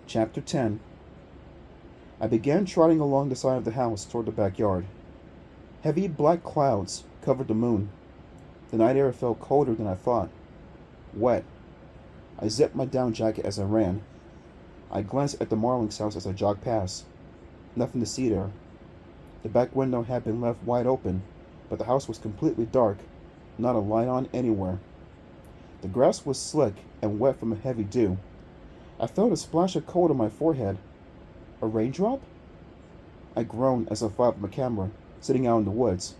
Chapter 10. I began trotting along the side of the house toward the backyard. Heavy black clouds covered the moon. The night air felt colder than I thought. Wet. I zipped my down jacket as I ran. I glanced at the Marling's house as I jogged past. Nothing to see there. The back window had been left wide open, but the house was completely dark, not a light on anywhere. The grass was slick and wet from a heavy dew. I felt a splash of cold on my forehead. A raindrop? I groaned as I fired up my camera, sitting out in the woods.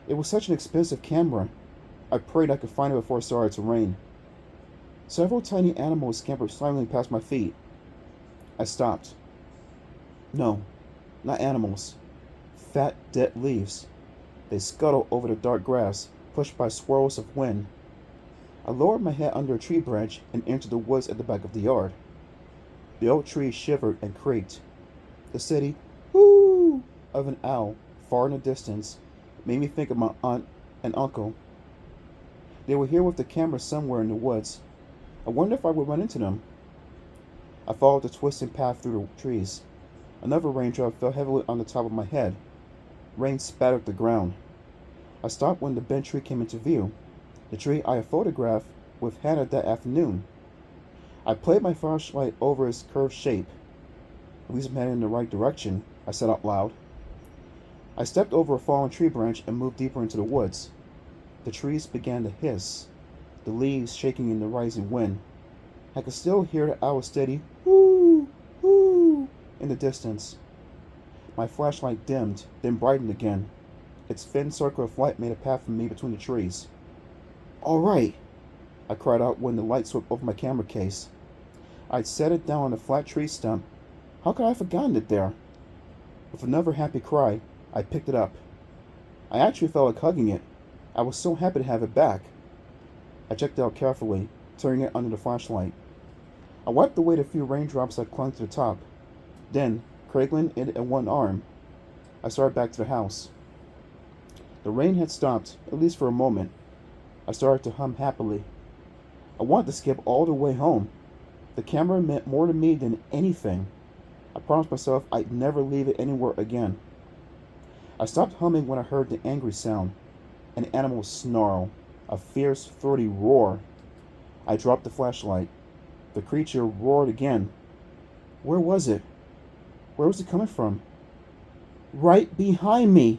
It was such an expensive camera. I prayed I could find it before it started to rain. Several tiny animals scampered silently past my feet. I stopped. No, not animals. Fat, dead leaves. They scuttled over the dark grass, pushed by swirls of wind. I lowered my head under a tree branch and entered the woods at the back of the yard. The old tree shivered and creaked. The steady "whoo" of an owl far in the distance made me think of my aunt and uncle. They were here with the camera somewhere in the woods. I wonder if I would run into them. I followed the twisting path through the trees. Another raindrop fell heavily on the top of my head. Rain spattered the ground. I stopped when the bent tree came into view, the tree I had photographed with Hannah that afternoon. I played my flashlight over its curved shape. At least I'm heading in the right direction, I said out loud. I stepped over a fallen tree branch and moved deeper into the woods. The trees began to hiss, the leaves shaking in the rising wind. I could still hear the owl's steady "whoo, whoo" in the distance. My flashlight dimmed, then brightened again. Its thin circle of light made a path for me between the trees. "All right," I cried out when the light swept over my camera case. I'd set it down on a flat tree stump. How could I have forgotten it there? With another happy cry, I picked it up. I actually felt like hugging it. I was so happy to have it back. I checked it out carefully, turning it under the flashlight. I wiped away the few raindrops that clung to the top. Then, cradling it in one arm, I started back to the house. The rain had stopped, at least for a moment. I started to hum happily. I wanted to skip all the way home. The camera meant more to me than anything. I promised myself I'd never leave it anywhere again. I stopped humming when I heard the angry sound, an animal snarl, a fierce, throaty roar. I dropped the flashlight. The creature roared again. Where was it? Where was it coming from? Right behind me!